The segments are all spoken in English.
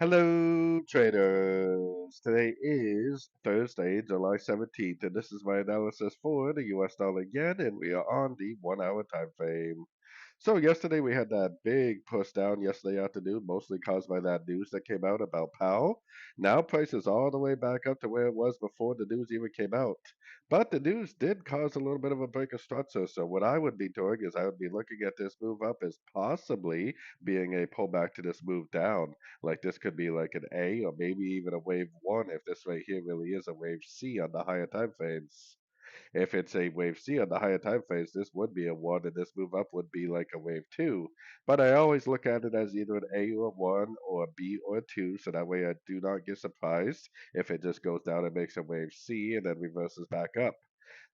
Hello, traders. Today is Thursday, July 17th, and this is my analysis for the US dollar yen, and we are on the 1 hour time frame. So yesterday we had that big push down yesterday afternoon, mostly caused by that news that came out about Powell. Now price is all the way back up to where it was before the news even came out. But the news did cause a little bit of a break of structure. So what I would be doing is I would be looking at this move up as possibly being a pullback to this move down. Like this could be like an A or maybe even a wave one if this right here really is a wave C on the higher time frames. If it's a wave C on the higher time phase, this would be a one, and this move up would be like a wave two. But I always look at it as either an A or one, or a B or a two, so that way I do not get surprised if it just goes down and makes a wave C and then reverses back up.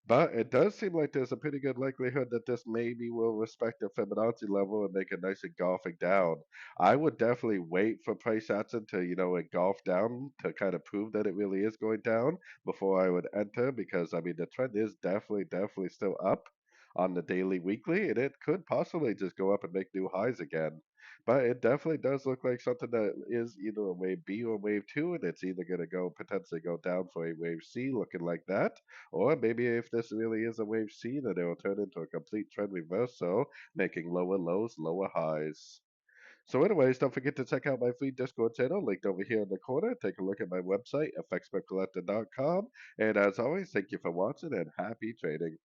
But it does seem like there's a pretty good likelihood that this maybe will respect the Fibonacci level and make a nice engulfing down. I would definitely wait for price action to, engulf down to kind of prove that it really is going down before I would enter because I mean the trend is definitely still up on the daily weekly and it could possibly just go up and make new highs again. But it definitely does look like something that is either a wave B or wave two, and it's either going to go potentially go down for a wave C looking like that, or maybe if this really is a wave C, then it will turn into a complete trend reversal, making lower lows, lower highs. So anyways, don't forget to check out my free Discord channel linked over here in the corner. Take a look at my website, fxpipcollector.com. And as always, thank you for watching and happy trading.